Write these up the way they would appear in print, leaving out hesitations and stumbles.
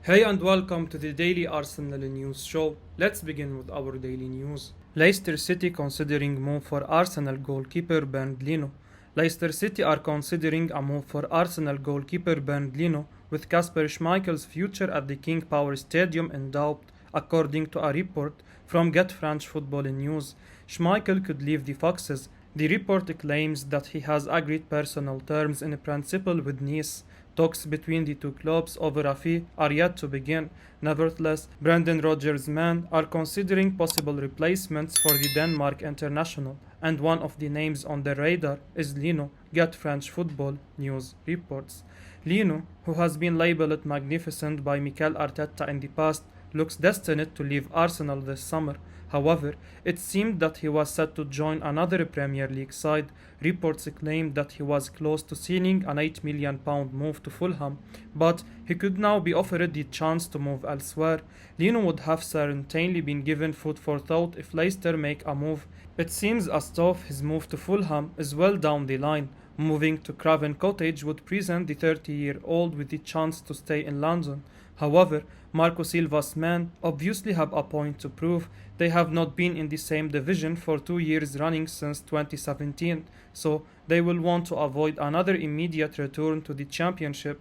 Hey and welcome to the Daily Arsenal News Show. Let's begin with our daily news. Leicester City considering move for Arsenal goalkeeper Bernd Leno. Leicester City are considering a move for Arsenal goalkeeper Bernd Leno with Kasper Schmeichel's future at the King Power Stadium in doubt, according to a report from Get French Football News. Schmeichel could leave the Foxes. The report claims that he has agreed personal terms in principle with Nice. Talks between the two clubs over a fee are yet to begin. Nevertheless, Brendan Rodgers' men are considering possible replacements for the Denmark international, and one of the names on the radar is Leno, Get French Football News reports. Leno, who has been labelled magnificent by Mikel Arteta in the past, looks destined to leave Arsenal this summer. However, it seemed that he was set to join another Premier League side. Reports claimed that he was close to sealing an £8 million move to Fulham, but he could now be offered the chance to move elsewhere. Leno would have certainly been given food for thought if Leicester make a move. It seems as though his move to Fulham is well down the line. Moving to Craven Cottage would present the 30-year-old with the chance to stay in London. However, Marco Silva's men obviously have a point to prove. They have not been in the same division for 2 years running since 2017, so they will want to avoid another immediate return to the Championship.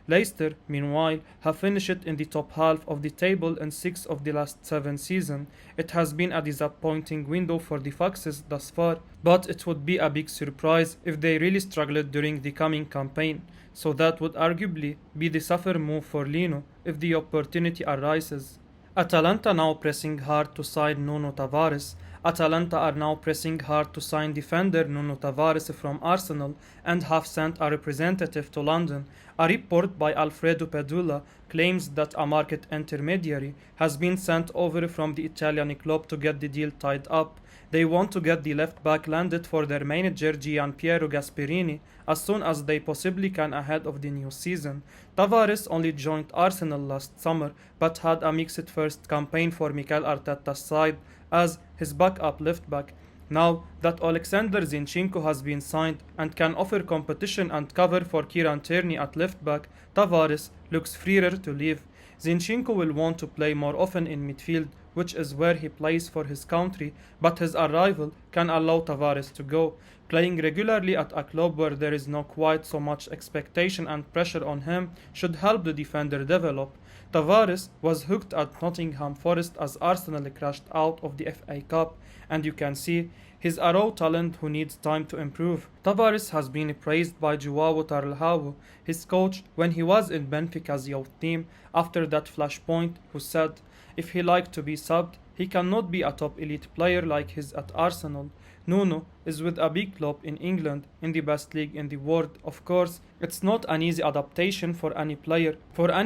Leicester, meanwhile, have finished in the top half of the table in 6 of the last 7 seasons. It has been a disappointing window for the Foxes thus far, but it would be a big surprise if they really struggled during the coming campaign. So that would arguably be the safer move for Leno if the opportunity arises. Atalanta now pressing hard to sign Nuno Tavares. Atalanta are now pressing hard to sign defender Nuno Tavares from Arsenal and have sent a representative to London. A report by Alfredo Pedula claims that a market intermediary has been sent over from the Italian club to get the deal tied up. They want to get the left back landed for their manager Gianpiero Gasperini as soon as they possibly can ahead of the new season. Tavares only joined Arsenal last summer but had a mixed first campaign for Mikel Arteta's side as his backup left back. Now that Alexander Zinchenko has been signed and can offer competition and cover for Kieran Tierney at left back, Tavares looks freer to leave. Zinchenko will want to play more often in midfield, which is where he plays for his country, but his arrival can allow Tavares to go. Playing regularly at a club where there is not quite so much expectation and pressure on him should help the defender develop. Tavares was hooked at Nottingham Forest as Arsenal crashed out of the FA Cup, and you can see he's a raw talent who needs time to improve. Tavares has been praised by Joao Tarlhao, his coach, when he was in Benfica's youth team after that flashpoint, who said, if he liked to be subbed, he cannot be a top elite player like his at Arsenal. Nuno is with a big club in England, in the best league in the world. Of course, it's not an easy adaptation for any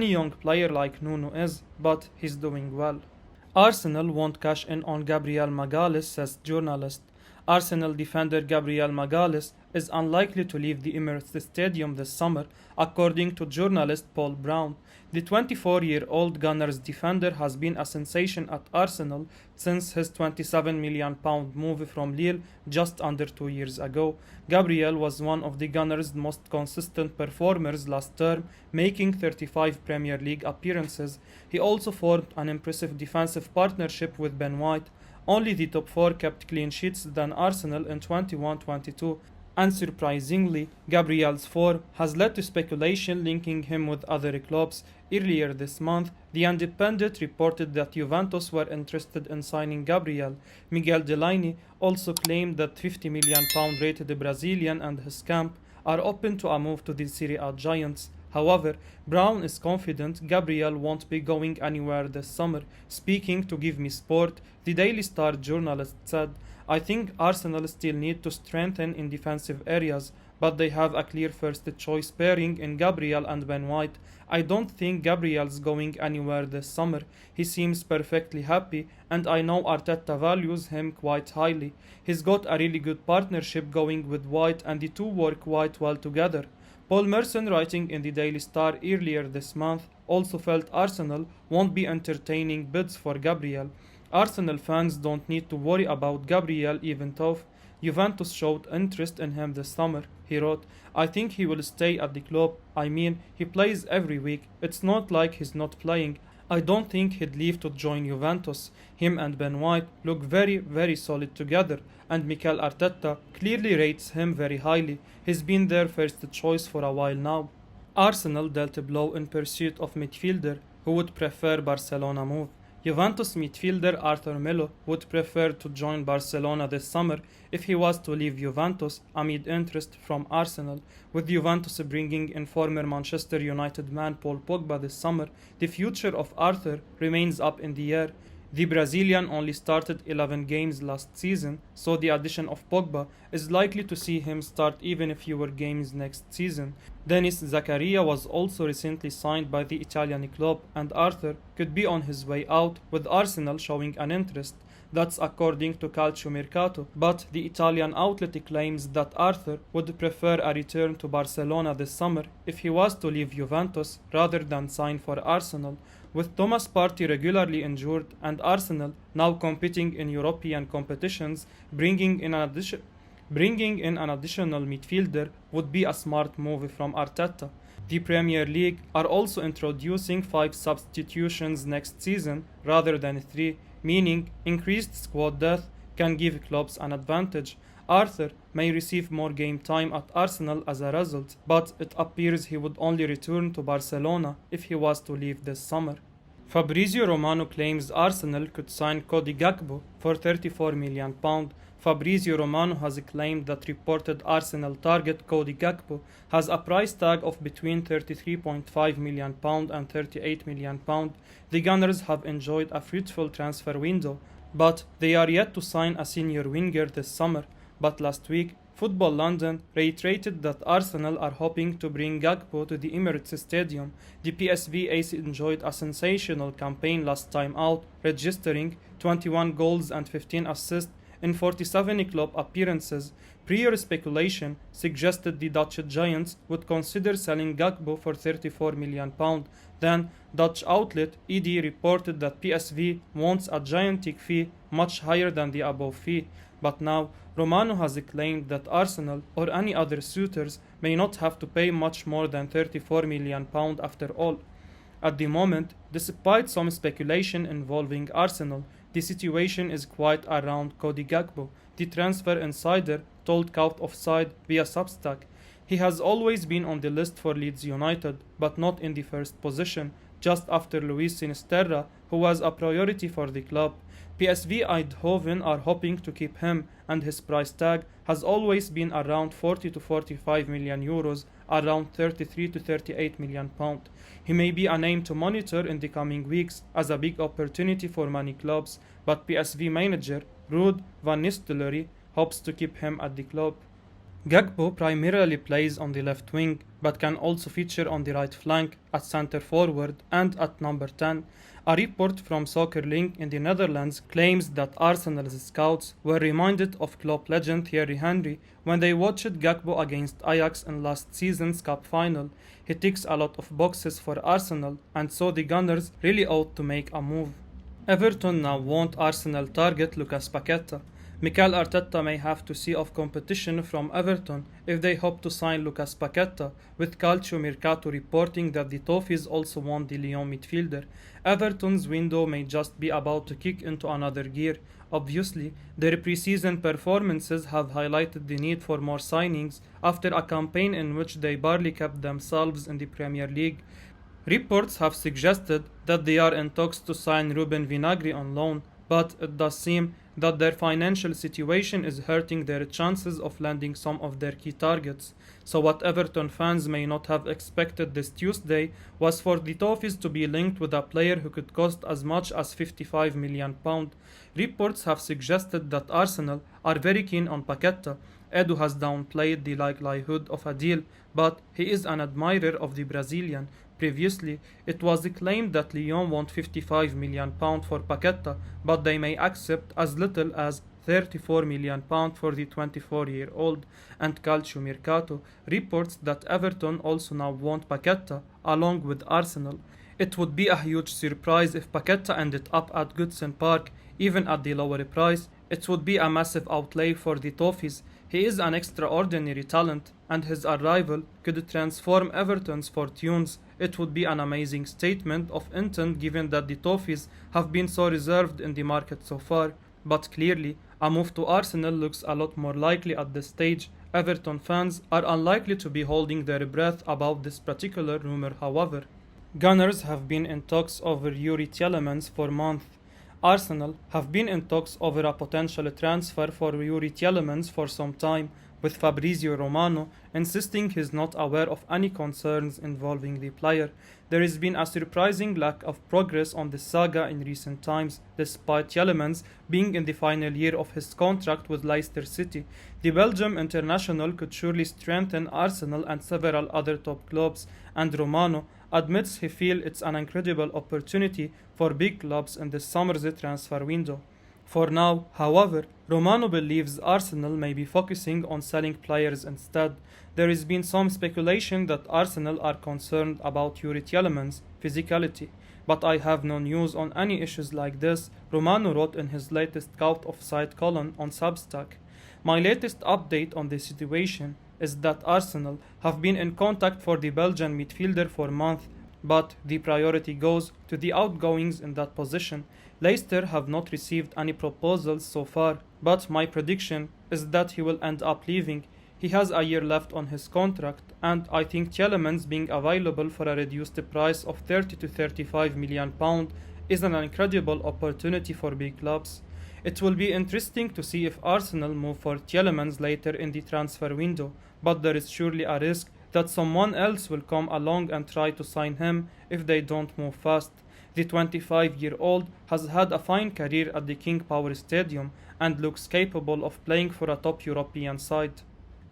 young player like Nuno is, but he's doing well. Arsenal won't cash in on Gabriel Magalhaes, says journalist. Arsenal defender Gabriel Magalhaes is unlikely to leave the Emirates Stadium this summer, according to journalist Paul Brown. The 24-year-old Gunners defender has been a sensation at Arsenal since his £27 million move from Lille just under 2 years ago. Gabriel was one of the Gunners' most consistent performers last term, making 35 Premier League appearances. He also formed an impressive defensive partnership with Ben White. Only the top 4 kept clean sheets than Arsenal in 21-22. Unsurprisingly, Gabriel's form has led to speculation linking him with other clubs. Earlier this month, The Independent reported that Juventus were interested in signing Gabriel. Miguel Delaney also claimed that £50 million rated Brazilian and his camp are open to a move to the Serie A giants. However, Brown is confident Gabriel won't be going anywhere this summer. Speaking to Give Me Sport, the Daily Star journalist said, I think Arsenal still need to strengthen in defensive areas, but they have a clear first choice pairing in Gabriel and Ben White. I don't think Gabriel's going anywhere this summer. He seems perfectly happy, and I know Arteta values him quite highly. He's got a really good partnership going with White, and the two work quite well together. Paul Merson, writing in the Daily Star earlier this month, also felt Arsenal won't be entertaining bids for Gabriel. Arsenal fans don't need to worry about Gabriel even though Juventus showed interest in him this summer. He wrote, I think he will stay at the club. I mean, he plays every week. It's not like he's not playing. I don't think he'd leave to join Juventus. Him and Ben White look very, very solid together, and Mikel Arteta clearly rates him very highly. He's been their first choice for a while now. Arsenal dealt a blow in pursuit of midfielder who would prefer Barcelona move. Juventus midfielder Arthur Melo would prefer to join Barcelona this summer if he was to leave Juventus amid interest from Arsenal. With Juventus bringing in former Manchester United man Paul Pogba this summer, the future of Arthur remains up in the air. The Brazilian only started 11 games last season, so the addition of Pogba is likely to see him start even fewer games next season. Denis Zakaria was also recently signed by the Italian club, and Arthur could be on his way out, with Arsenal showing an interest. That's according to Calcio Mercato, but the Italian outlet claims that Arthur would prefer a return to Barcelona this summer if he was to leave Juventus rather than sign for Arsenal. With Thomas Partey regularly injured and Arsenal now competing in European competitions, bringing in an additional midfielder would be a smart move from Arteta. The Premier League are also introducing 5 substitutions next season rather than 3, meaning increased squad depth can give clubs an advantage. Arthur may receive more game time at Arsenal as a result, but it appears he would only return to Barcelona if he was to leave this summer. Fabrizio Romano claims Arsenal could sign Cody Gakpo for £34 million. Fabrizio Romano has claimed that reported Arsenal target Cody Gakpo has a price tag of between £33.5 million and £38 million. The Gunners have enjoyed a fruitful transfer window, but they are yet to sign a senior winger this summer. But last week, Football London reiterated that Arsenal are hoping to bring Gakpo to the Emirates Stadium. The PSV ace enjoyed a sensational campaign last time out, registering 21 goals and 15 assists in 47 club appearances. Prior speculation suggested the Dutch Giants would consider selling Gakpo for £34 million. Then, Dutch outlet ED reported that PSV wants a gigantic fee much higher than the above fee. But now, Romano has claimed that Arsenal or any other suitors may not have to pay much more than £34 million after all. At the moment, despite some speculation involving Arsenal, the situation is quiet around Cody Gakpo. The transfer insider told Count Offside via Substack. He has always been on the list for Leeds United, but not in the first position, just after Luis Sinisterra, who was a priority for the club. PSV Eindhoven are hoping to keep him, and his price tag has always been around 40 to 45 million euros, around 33 to 38 million pounds. He may be a name to monitor in the coming weeks as a big opportunity for many clubs, but PSV manager Ruud van Nistelrooy hopes to keep him at the club. Gakpo primarily plays on the left wing, but can also feature on the right flank, at centre forward and at number 10. A report from SoccerLink in the Netherlands claims that Arsenal's scouts were reminded of club legend Thierry Henry when they watched Gakpo against Ajax in last season's cup final. He ticks a lot of boxes for Arsenal, and so the Gunners really ought to make a move. Everton now want Arsenal target Lucas Paqueta. Mikel Arteta may have to see off competition from Everton if they hope to sign Lucas Paqueta, with Calcio Mercato reporting that the Toffees also want the Lyon midfielder. Everton's window may just be about to kick into another gear. Obviously, their pre-season performances have highlighted the need for more signings after a campaign in which they barely kept themselves in the Premier League. Reports have suggested that they are in talks to sign Ruben Vinagre on loan, but it does seem that their financial situation is hurting their chances of landing some of their key targets. So what Everton fans may not have expected this Tuesday was for the Toffees to be linked with a player who could cost as much as £55 million. Reports have suggested that Arsenal are very keen on Paqueta. Edu has downplayed the likelihood of a deal, but he is an admirer of the Brazilian. Previously, it was claimed that Lyon want £55 million for Paqueta, but they may accept as little as £34 million for the 24-year-old, and Calcio Mercato reports that Everton also now want Paqueta, along with Arsenal. It would be a huge surprise if Paqueta ended up at Goodison Park, even at the lower price, It would be a massive outlay for the Toffees. He is an extraordinary talent, and his arrival could transform Everton's fortunes. It would be an amazing statement of intent given that the Toffees have been so reserved in the market so far. But clearly, a move to Arsenal looks a lot more likely at this stage. Everton fans are unlikely to be holding their breath about this particular rumour, however. Gunners have been in talks over Youri Tielemans for months. Arsenal have been in talks over a potential transfer for Youri Tielemans for some time, with Fabrizio Romano insisting he's not aware of any concerns involving the player. There has been a surprising lack of progress on this saga in recent times, despite Tielemans being in the final year of his contract with Leicester City. The Belgium international could surely strengthen Arsenal and several other top clubs, and Romano admits he feels it's an incredible opportunity for big clubs in this summer's transfer window. For now, however, Romano believes Arsenal may be focusing on selling players instead. There has been some speculation that Arsenal are concerned about Youri Tielemans' physicality, but I have no news on any issues like this, Romano wrote in his latest Out of Sight column on Substack. My latest update on the situation is that Arsenal have been in contact for the Belgian midfielder for months, but the priority goes to the outgoings in that position. Leicester have not received any proposals so far, but my prediction is that he will end up leaving. He has a year left on his contract, and I think Tielemans being available for a reduced price of 30 to 35 million pounds is an incredible opportunity for big clubs. It will be interesting to see if Arsenal move for Tielemans later in the transfer window, but there is surely a risk that someone else will come along and try to sign him if they don't move fast. The 25-year-old has had a fine career at the King Power Stadium and looks capable of playing for a top European side.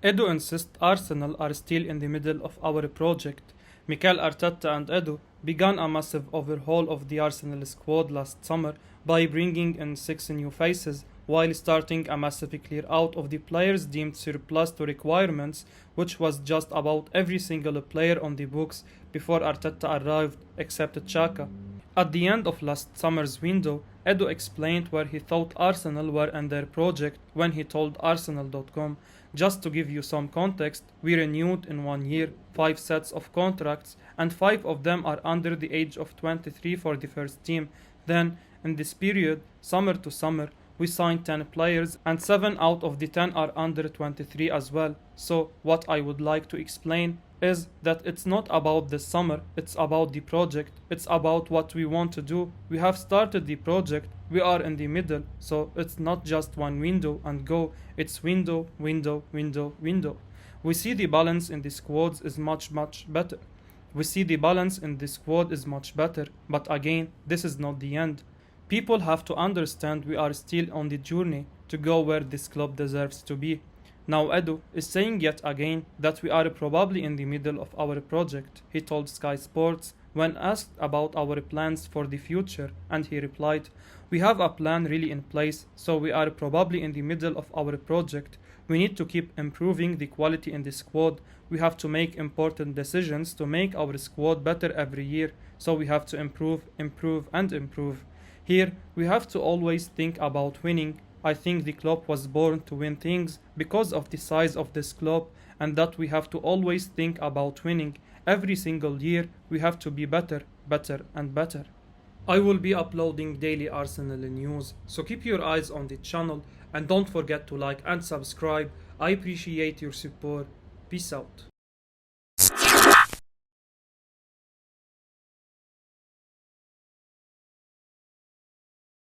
Edu insists Arsenal are still in the middle of our project. Mikel Arteta and Edu began a massive overhaul of the Arsenal squad last summer by bringing in 6 new faces, while starting a massive clear out of the players deemed surplus to requirements, which was just about every single player on the books before Arteta arrived, except Xhaka. At the end of last summer's window, Edu explained where he thought Arsenal were in their project when he told Arsenal.com. Just to give you some context, we renewed in 1 year 5 sets of contracts, and 5 of them are under the age of 23 for the first team. Then, in this period, summer to summer, we signed 10 players, and 7 out of the 10 are under 23 as well. So, what I would like to explain is that it's not about this summer, it's about the project, it's about what we want to do. We have started the project, we are in the middle, so it's not just one window and go, it's window, window, window, window. We see the balance in the squads is much better. But again, this is not the end. People have to understand we are still on the journey to go where this club deserves to be. Now Edu is saying yet again that we are probably in the middle of our project, he told Sky Sports when asked about our plans for the future, and he replied, "We have a plan really in place, so we are probably in the middle of our project. We need to keep improving the quality in the squad. We have to make important decisions to make our squad better every year, so we have to improve. Here, we have to always think about winning. I think the club was born to win things because of the size of this club, and that we have to always think about winning. Every single year, we have to be better and better." I will be uploading daily Arsenal news, so keep your eyes on the channel and don't forget to like and subscribe. I appreciate your support. Peace out.